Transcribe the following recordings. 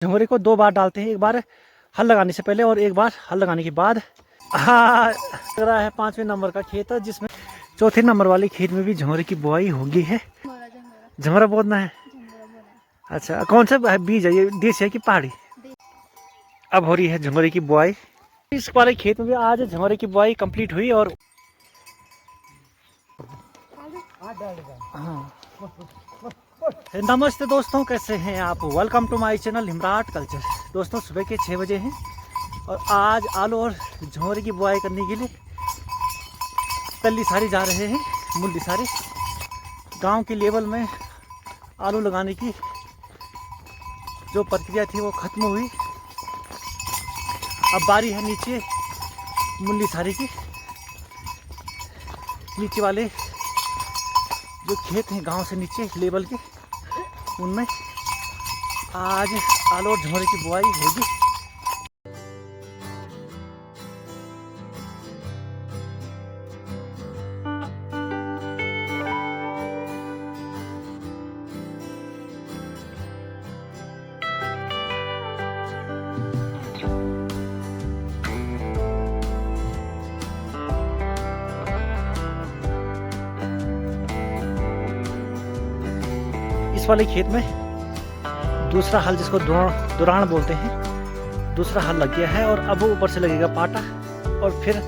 झंगोरे को 2 बार डालते हैं, एक बार हल लगाने से पहले और एक बार हल लगाने के बाद। हाँ, लग रहा है 5वें नंबर का खेत है, जिसमें चौथे नंबर वाले खेत में भी झंगोरे की बुआई होगी है। झंगोरा बोना है। अच्छा, कौन सा बीज है ये, देसी है कि पहाड़ी? अब हो रही है झंगोरे की बुआई। इस वाले खेत में भी आज झंगोरे की बुआई कंप्लीट हुई। और हाँ, नमस्ते दोस्तों, कैसे हैं आप? Welcome to my channel Himrat culture. दोस्तों, सुबह के 6 बजे हैं और आज आलू और झंगोरे की बुआई करने के लिए तल्ली सारी जा रहे हैं। मुल्ली सारी गांव के लेवल में आलू लगाने की जो प्रक्रिया थी वो खत्म हुई। अब बारी है नीचे मुल्ली सारी की। नीचे वाले जो खेत हैं गांव से नीचे लेवल के, उनमें आज आलू और झंगोरे की बुआई होगी। इस वाले खेत में दूसरा हल, जिसको दुरान बोलते हैं, दूसरा हल लग गया है और अब ऊपर से लगेगा पाटा और फिर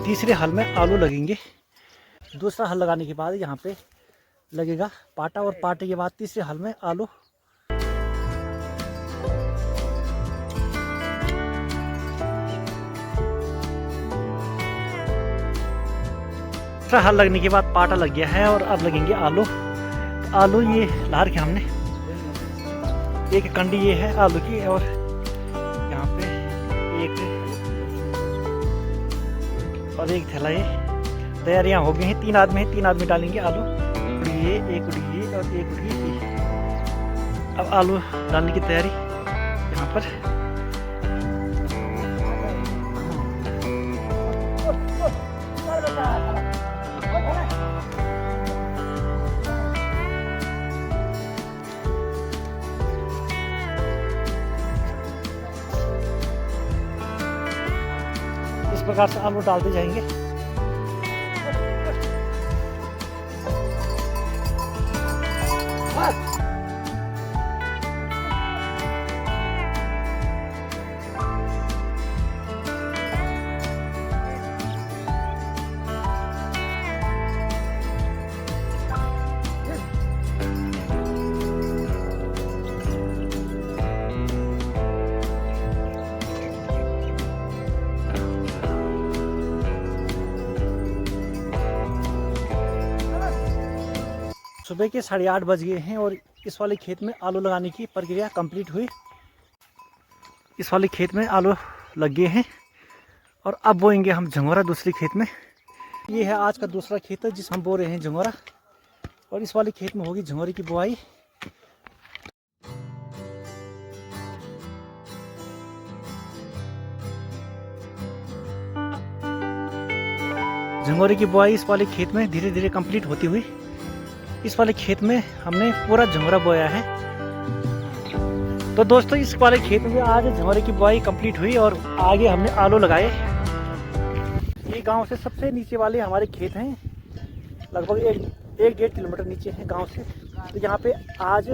तीसरे हल में आलू लगेंगे। दूसरा हल लगाने के बाद यहाँ पे लगेगा पाटा और पाटे के बाद तीसरे हल में आलू। दूसरा हल लगने के बाद पाटा लग गया है और अब लगेंगे आलू। आलू ये लार के हमने एक कंडी ये है आलू की, और यहाँ पे एक थैला ये तैयारियां हो गई हैं। 3 आदमी हैं, 3 आदमी डालेंगे आलू। ये एक उड़ी ये और एक उड़ी ये। अब आलू डालने की तैयारी यहाँ पर। इस प्रकार से आलू डालते जाएंगे। सुबह के 8:30 बज गए हैं और इस वाले खेत में आलू लगाने की प्रक्रिया कंप्लीट हुई। इस वाले खेत में आलू लग गए हैं और अब बोएंगे हम झंगोरा दूसरे खेत में। ये है आज का दूसरा खेत है जिस हम बो रहे हैं झंगोरा, और इस वाले खेत में होगी झंगोरे की बुआई। झंगोरे की बुआई इस वाले खेत में धीरे धीरे कंप्लीट होती हुई। इस वाले खेत में हमने पूरा झंगोरा बोया है। तो दोस्तों, इस वाले खेत में आज झंगोरे की बुआई कंप्लीट हुई और आगे हमने आलू लगाए। ये गांव से सबसे नीचे वाले हमारे खेत हैं, लगभग 1-1.5 किलोमीटर नीचे हैं गांव से। तो यहाँ पे आज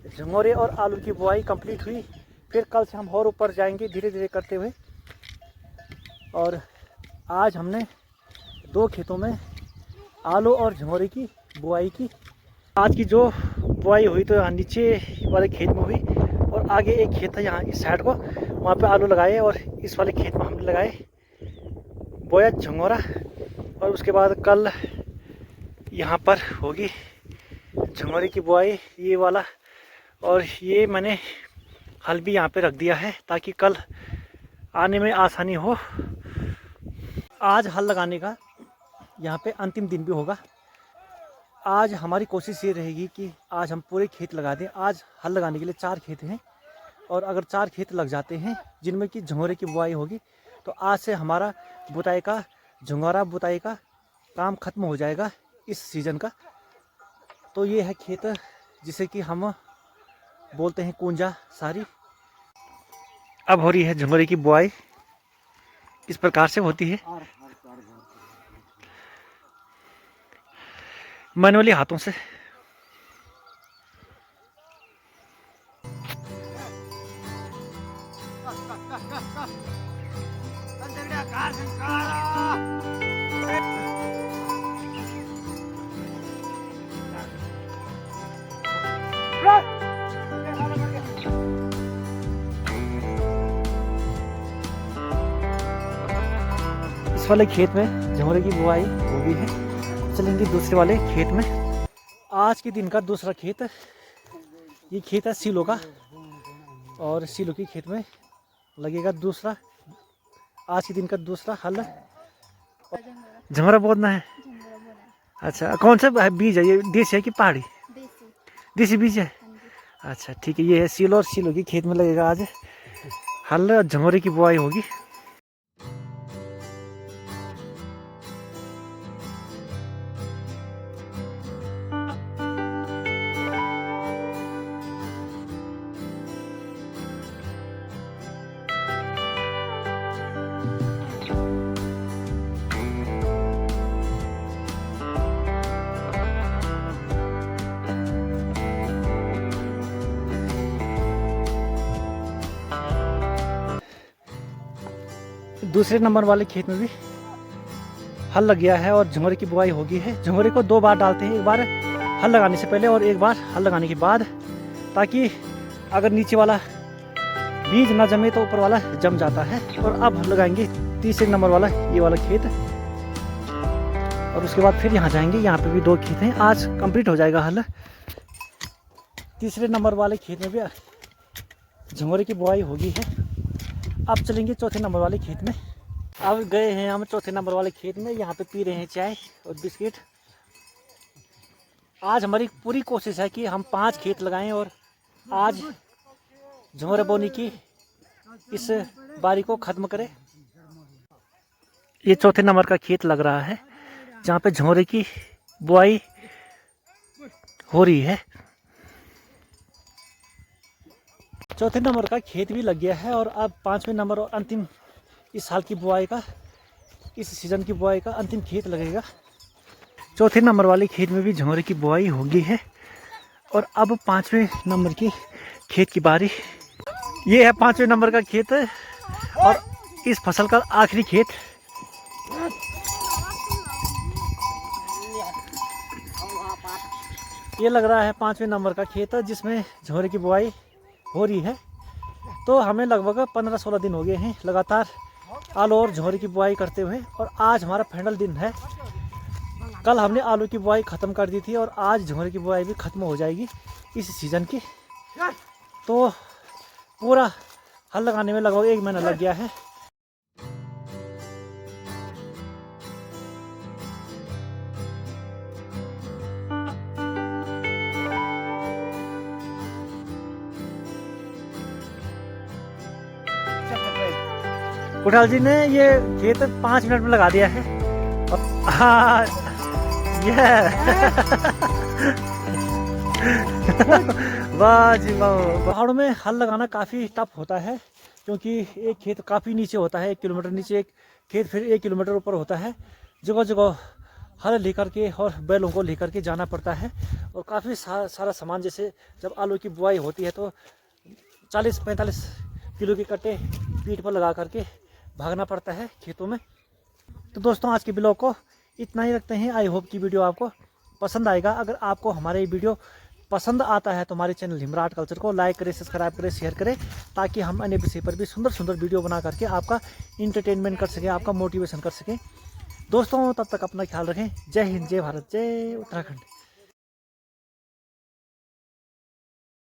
झंगोरे और आलू की बुआई कंप्लीट हुई। फिर कल से हम और ऊपर जाएंगे धीरे धीरे करते हुए। और आज हमने 2 खेतों में आलू और झंगोरे की बुआई की। आज की जो बुआई हुई तो यहाँ नीचे वाले खेत में हुई, और आगे एक खेत है यहाँ इस साइड को, वहाँ पे आलू लगाए और इस वाले खेत में हमने लगाए बोया झंगोरा। और उसके बाद कल यहाँ पर होगी झंगोरे की बुआई, ये वाला। और ये मैंने हल भी यहाँ पे रख दिया है ताकि कल आने में आसानी हो। आज हल लगाने का यहाँ पे अंतिम दिन भी होगा। आज हमारी कोशिश ये रहेगी कि आज हम पूरे खेत लगा दें। आज हल लगाने के लिए 4 खेत हैं, और अगर 4 खेत लग जाते हैं जिनमें कि झंगोरे की बुआई होगी, तो आज से हमारा झंगोरा बुताई का काम खत्म हो जाएगा इस सीज़न का। तो ये है खेत जिसे कि हम बोलते हैं कुंजा सारी। अब हो रही है झंगोरे की बुआई। इस प्रकार से होती है, मैनुअली हाथों से। इस वाले खेत में झंगोरे की बुआई हो गई है। चलेंगे दूसरे वाले खेत में। आज के दिन का दूसरा खेत, ये खेत है सीलो का, और सीलो की खेत में लगेगा दूसरा, आज के दिन का दूसरा हल। झंगोरा बोना है। अच्छा, कौन सा बीज है ये, देसी है कि पहाड़ी? देसी बीज है। अच्छा ठीक है, ये है सीलो, और सीलो की खेत में लगेगा आज हल, झंगोरे की बुआई होगी। दूसरे नंबर वाले खेत में भी हल लग गया है और झंगोरे की बुआई हो गई है। झंगोरे को 2 बार डालते हैं, एक बार हल लगाने से पहले और एक बार हल लगाने के बाद, ताकि अगर नीचे वाला बीज ना जमे तो ऊपर वाला जम जाता है। और अब लगाएंगे तीसरे नंबर वाला ये वाला खेत, और उसके बाद फिर यहाँ जाएंगे। यहाँ पे भी 2 खेत हैं, आज कंप्लीट हो जाएगा हल। तीसरे नंबर वाले खेत में भी झंगोरे की बुआई होगी है। अब चलेंगे चौथे नंबर वाले खेत में। अब गए हैं हम चौथे नंबर वाले खेत में, यहाँ पे पी रहे हैं चाय और बिस्किट। आज हमारी पूरी कोशिश है कि हम 5 खेत लगाएं और आज झंगोरा बोनी की इस बारी को ख़त्म करें। ये चौथे नंबर का खेत लग रहा है, जहाँ पे झंगोरे की बुआई हो रही है। चौथे नंबर का खेत भी लग गया है, और अब 5वें नंबर और अंतिम इस साल की बुआई का, इस सीज़न की बुआई का अंतिम खेत लगेगा। चौथे नंबर वाले खेत में भी झंगोरे की बुआई होगी है, और अब 5वें नंबर की खेत की बारी। ये है 5वें नंबर का खेत, और इस फसल का आखिरी खेत। ये लग रहा है 5वें नंबर का खेत, जिसमें झंगोरे की बुआई हो रही है। तो हमें लगभग 15-16 दिन हो गए हैं लगातार आलू और झंगोरे की बुआई करते हुए, और आज हमारा फाइनल दिन है। कल हमने आलू की बुआई ख़त्म कर दी थी, और आज झंगोरे की बुआई भी ख़त्म हो जाएगी इस सीज़न की। तो पूरा हल लगाने में लगभग 1 महीना लग गया है। कुठाल जी ने ये खेत 5 मिनट में लगा दिया है। हाँ ये वाह जी वाह। पहाड़ों में हल लगाना काफ़ी टफ होता है, क्योंकि एक खेत काफ़ी नीचे होता है, 1 किलोमीटर नीचे एक खेत, फिर 1 किलोमीटर ऊपर होता है। जगह जगह हल लेकर के और बैलों को लेकर के जाना पड़ता है, और काफ़ी सारा सामान, जैसे जब आलू की बुआई होती है तो 40-45 किलो के कट्टे पीठ पर लगा करके भागना पड़ता है खेतों में। तो दोस्तों, आज के ब्लॉग को इतना ही रखते हैं। आई होप कि वीडियो आपको पसंद आएगा। अगर आपको हमारे ये वीडियो पसंद आता है तो हमारे चैनल हिमराट कल्चर को लाइक करें, सब्सक्राइब करें, शेयर करें, ताकि हम अन्य विषय पर भी सुंदर सुंदर वीडियो बना करके आपका इंटरटेनमेंट कर सकें, आपका मोटिवेशन कर सकें। दोस्तों, तब तक अपना ख्याल रखें। जय हिंद, जय भारत, जय उत्तराखंड।